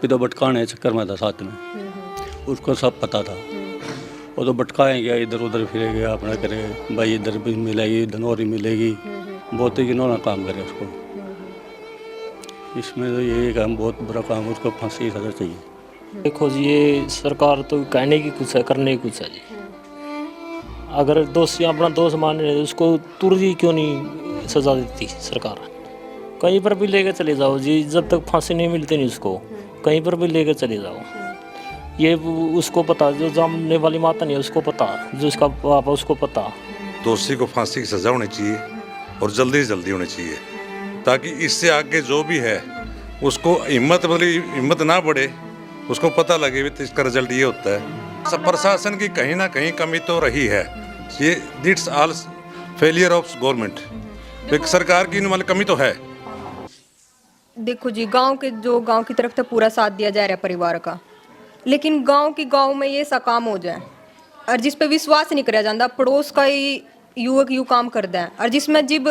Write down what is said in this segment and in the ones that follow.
आरोपी तो भटकाने चक्कर में था साथ में, उसको सब पता था। वो तो भटकाए गया, इधर उधर फिरे गया, अपना करे भाई इधर भी मिलेगी धनौरी मिलेगी, बहुत ही घिनौना काम करे उसको। इसमें तो ये काम बहुत बुरा काम है, उसको फांसी की सजा चाहिए। देखो जी, ये सरकार तो कहने की कुछ है, करने की कुछ है जी। अगर दोषी अपना दोष मान रहे उसको तुरंत ही क्यों नहीं सजा देती सरकार। कहीं पर भी लेकर चले जाओ जी, जब तक फांसी नहीं मिलती नहीं उसको, कहीं पर भी लेकर चले जाओ। ये उसको पता, जो जानने वाली माता नहीं है उसको पता, जो उसका पापा उसको पता। दोषी को फांसी की सजा होनी चाहिए और जल्दी से जल्दी होनी चाहिए, ताकि इससे आगे जो भी है उसको हिम्मत ना बढ़े, उसको पता लगे भी इसका रिजल्ट ये होता है। सब प्रशासन की कहीं ना कहीं कमी तो रही है, ये it's all failure of government. सरकार की मतलब कमी तो है। देखो जी, गांव की तरफ तो पूरा साथ दिया जा रहा है परिवार का, लेकिन गांव में ये सा काम हो जाए और जिस पे विश्वास नहीं करा जाता, पड़ोस का ही युवक यू काम करता है और जिसमें जब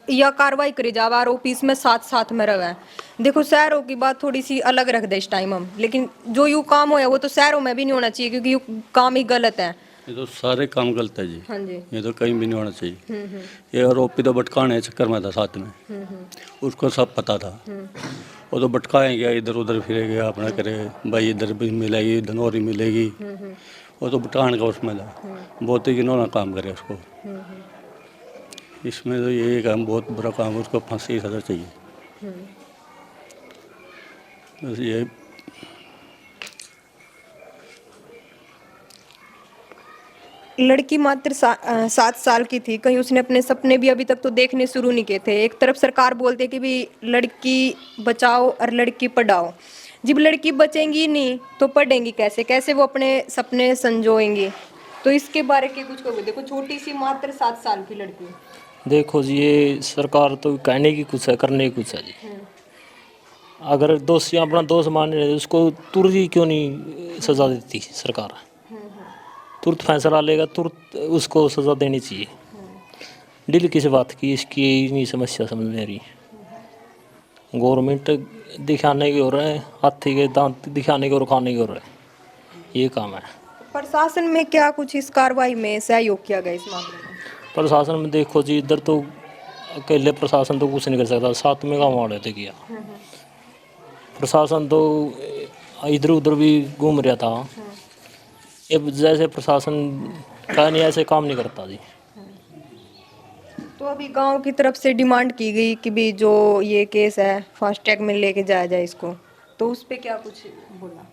या कार्रवाई करी जावा आरोपी इसमें साथ में रहे। देखो शहरों की बात थोड़ी सी अलग रख दे इस टाइम हम, लेकिन जो यू काम होया वो तो शहरों में भी नहीं होना चाहिए, क्योंकि यू काम ही गलत है। ये तो सारे काम गलत है जी। हाँ जी। ये तो कहीं भी नहीं होना चाहिए। ये आरोपी तो भटकाने चक्कर में था साथ में, उसको सब पता था। वो तो भटकाए गया, इधर उधर फिरे गया, अपना करे भाई इधर भी मिलेगी धनौरी मिलेगी, वो तो भटकाने का उसमें था, बहुत ही घिनौना काम करे उसको। इसमें तो ये काम बहुत बुरा काम है, उसको फांसी की सजा चाहिए। बस ये लड़की मात्र 7 साल की थी, कहीं उसने अपने सपने भी अभी तक तो देखने शुरू नहीं किए थे। एक तरफ सरकार बोलती है कि भी लड़की बचाओ और लड़की पढ़ाओ, जब लड़की बचेंगी नहीं तो पढ़ेंगी कैसे वो अपने सपने संजोएंगी। तो इसके बारे में कुछ कहोगे? देखो छोटी सी मात्र 7 साल की लड़की। देखो जी, ये सरकार तो कहने की कुछ है, करने की कुछ है जी। अगर दोषी अपना दोष मान रहे उसको तुरंत ही क्यों नहीं सजा देती सरकार। तुरंत फैसला लेगा, तुरंत उसको सजा देनी चाहिए। दिल किस बात की, इसकी नहीं समस्या समझ में आ रही। गवर्नमेंट दिखाने की हो रहा है, हाथी के दांत दिखाने की और खाने की हो रहा है, ये काम है। प्रशासन में क्या कुछ इस कार्रवाई में सहयोग किया गया इस मामले में? प्रशासन में देखो जी, इधर तो अकेले प्रशासन तो कुछ नहीं कर सकता, साथ में गाँव वाले थे किया। प्रशासन तो इधर उधर भी घूम रहा था। ये जैसे प्रशासन का नहीं, ऐसे काम नहीं करता जी। तो अभी गांव की तरफ से डिमांड की गई कि भी जो ये केस है फास्ट ट्रैक में लेके जाया जाए इसको, तो उस पे क्या कुछ बोला?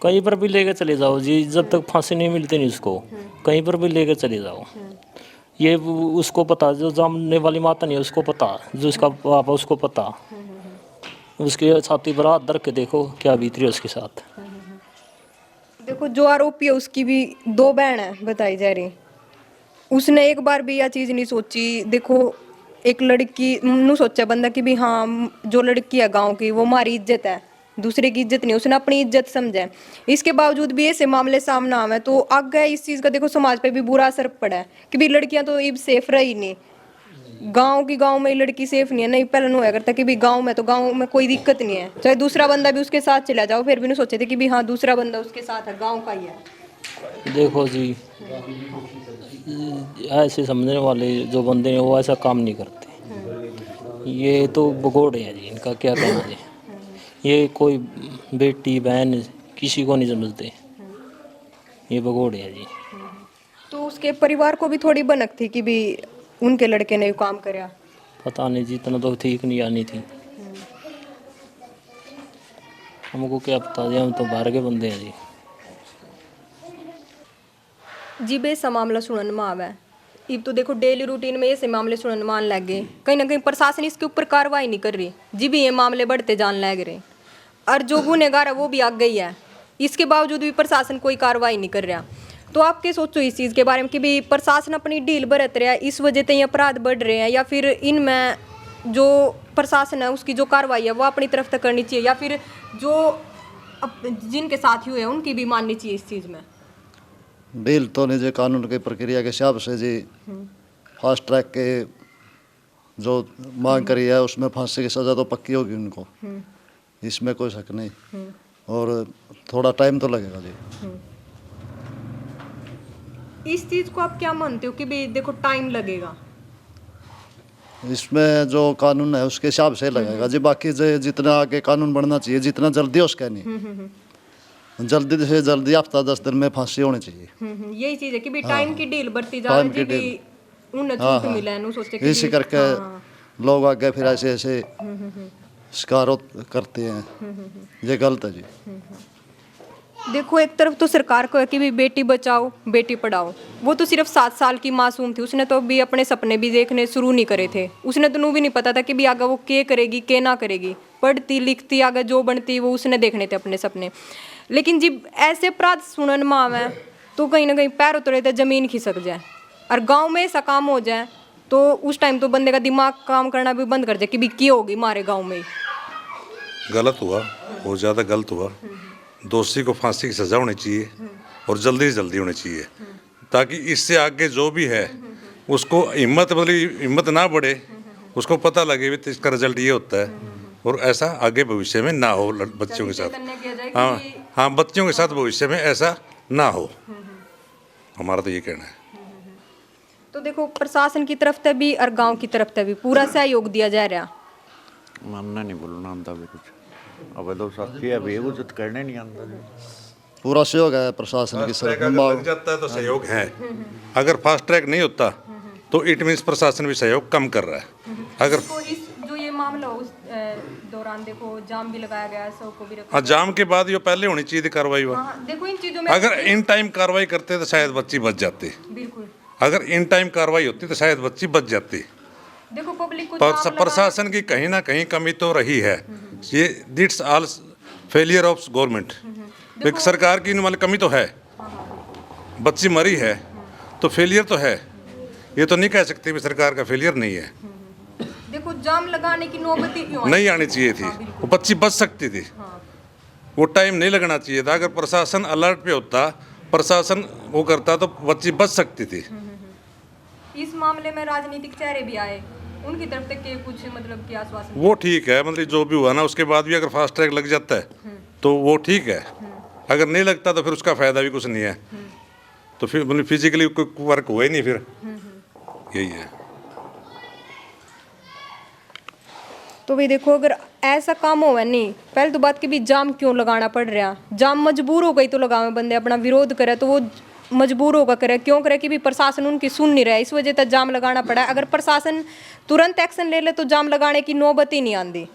कहीं पर भी लेकर चले जाओ जी, जब तक फांसी नहीं मिलती नहीं उसको, कहीं पर भी लेकर चले जाओ। ये उसको पता, जो जानने वाली माता नहीं है उसको पता, जो उसका पापा उसको पता। उसके छाती पर हाथ धर के देखो क्या बीत रही है उसके साथ। देखो जो आरोपी है उसकी भी 2 बहन है बताई जा रही, उसने एक बार भी यह चीज नहीं सोची। देखो एक लड़की नु सोचा बंदा कि भी हाँ जो लड़की है गांव की वो हमारी इज्जत है, दूसरे की इज्जत नहीं, उसने अपनी इज्जत समझा है। इसके बावजूद भी ऐसे मामले सामने आवे तो आगे इस चीज का देखो समाज पे भी बुरा असर पड़ा है कि भी लड़कियां तो अब सेफ रही नहीं। गांव में लड़की सेफ नहीं है, नहीं पहले हुआ करता कि भी गांव में कोई दिक्कत नहीं है, चाहे दूसरा बंदा भी उसके साथ चला जाओ फिर भी नहीं सोचे थे कि भी हाँ दूसरा बंदा उसके साथ है, गांव का ही है। देखो जी, ऐसे समझने वाले जो बंदे हैं वो ऐसा काम नहीं करते। ये तो भगोड़े हैं जी, इनका क्या कहना है। ये कोई बेटी बहन किसी को नहीं समझते, ये भगोड़े हैं जी। तो उसके परिवार को भी थोड़ी भनक थी कि भी उनके लड़के ने ये काम करया। पता नहीं जी, इतना तो ठीक नहीं आनी थी। हमको क्या पता जी, हम तो बाहर के बंदे हैं जी। जी बेसा मामला सुनने में आवे, अब तो देखो डेली रूटीन में ऐसे मामले सुनने में आने लग गए, कहीं ना कहीं प्रशासन इसके ऊपर कार्रवाई नहीं कर रही, जी भी ये मामले बढ़ते जान लग रहे और जो गुनहगार है वो भी आग गई है, इसके बावजूद भी प्रशासन कोई कार्रवाई नहीं कर रहा। तो आप क्या सोचो इस चीज़ के बारे में कि भी प्रशासन अपनी ढील बरत रहा है, इस वजह से ये अपराध बढ़ रहे हैं, या फिर इनमें जो प्रशासन है उसकी जो कार्रवाई है वो अपनी तरफ तक करनी चाहिए, या फिर जो जिनके साथी हुए हैं उनकी भी माननी चाहिए इस चीज़ में? डील तो नहीं जी, कानून की प्रक्रिया के हिसाब से जी फास्ट ट्रैक के जो मांग करी है उसमें फांसी की सज़ा तो पक्की होगी उनको। इसमें कोई शक नहीं। और थोड़ा टाइम तो लगेगा जी। इस चीज को आप क्या मानते हो कि भाई देखो टाइम लगेगा? इसमें जो कानून है उसके हिसाब से लगेगा जी। बाकी जितना आगे कानून बनना चाहिए, जितना जल्दी उसका नहीं, जल्दी से जल्दी हफ्ता 10 दिन में फांसी होनी चाहिए। यही चीज है कि भी टाइम की डील बढ़ती जा टाइम रही की है जी, उन्हें छूट मिला है, सोचते कि इसी भी- करके हाँ, लोग आगे फिर ऐसे ऐसे शिकार करते हैं। ये गलत है जी। देखो एक तरफ तो सरकार को है कि भी बेटी बचाओ बेटी पढ़ाओ, वो तो सिर्फ 7 साल की मासूम थी, उसने तो भी अपने सपने भी देखने शुरू नहीं करे थे, उसने तो नू भी नहीं पता था कि भी आगे वो क्या करेगी क्या ना करेगी, पढ़ती लिखती आगे जो बनती वो उसने देखने थे अपने सपने। लेकिन जब ऐसे अपराध सुनन में आवे तो कहीं ना कहीं पैर उतरे तो जमीन खिसक जाए, और गाँव में ऐसा काम हो जाए तो उस टाइम तो बंदे का दिमाग काम करना भी बंद कर जाए कि भी क्या होगी हमारे गाँव में ही। गलत हुआ, बहुत ज़्यादा गलत हुआ। दोषी को फांसी की सज़ा होनी चाहिए और जल्दी से जल्दी होनी चाहिए, ताकि इससे आगे जो भी है उसको हिम्मत ना बढ़े, उसको पता लगे भी इसका रिजल्ट ये होता है, और ऐसा आगे भविष्य में ना हो बच्चों के साथ। चैतन्य किया जाए हाँ कि हाँ, बच्चों के साथ भविष्य में ऐसा ना हो, हमारा तो ये कहना है। तो देखो प्रशासन की तरफ से भी और गांव की तरफ से भी पूरा सहयोग दिया जा रहा। मानना नहीं बोलना आंदा भी कुछ, अब तो साथी है भी कुछ करने नहीं आंदा जी। पूरा सहयोग है प्रशासन की फास्ट ट्रैक अगर लग जाता है तो सहयोग है, अगर फास्ट ट्रैक नहीं होता तो इट मीन्स प्रशासन भी सहयोग कम कर रहा है। अगर तो इस जो ये मामला उस दौरान देखो जाम भी लगाया गया, सबको भी रखा। हाँ, जाम के बाद ये पहले होनी चाहिए थी कार्रवाई। हुआ हाँ, देखो इन चीजों में अगर इन टाइम कार्रवाई करते तो शायद बच्ची बच जाती, बिल्कुल अगर इन टाइम कार्रवाई होती तो शायद बच्ची बच जाती। देखो पब्लिक को पर जाम लगा- प्रशासन की कहीं ना कहीं कमी तो रही है, ये that's all failure of government. एक सरकार की मतलब कमी तो है, बच्ची मरी है तो फेलियर तो है, ये तो नहीं कह सकते भी सरकार का फेलियर नहीं है। देखो जाम लगाने की नौबत ही क्यों आई? नहीं आनी चाहिए थी, वो बच्ची बच सकती थी, वो टाइम नहीं लगना चाहिए था। अगर प्रशासन अलर्ट पे होता, प्रशासन वो करता तो बच्ची बच सकती थी। इस मामले में राजनीतिक चेहरे भी आए, उनकी तरफ से के कुछ मतलब क्या आश्वासन? वो ठीक है, मतलब जो भी हुआ ना उसके बाद भी अगर फास्ट ट्रैक लग जाता है तो वो ठीक है, अगर नहीं लगता तो फिर उसका फायदा भी कुछ नहीं है, तो फिर मतलब फिजिकली कोई वर्क हुआ ही नहीं फिर, यही है। तो भाई देखो अगर ऐसा काम हो नहीं, पहले तो बात की भी जाम क्यों लगाना पड़ रहा, जाम मजबूर हो गई तो लगावे, बंदे अपना विरोध करे तो वो मजबूर होकर करे, क्यों करे कि भी प्रशासन उनकी सुन नहीं रहा है, इस वजह से जाम लगाना पड़ा है। अगर प्रशासन तुरंत एक्शन ले ले तो जाम लगाने की नौबत ही नहीं आती।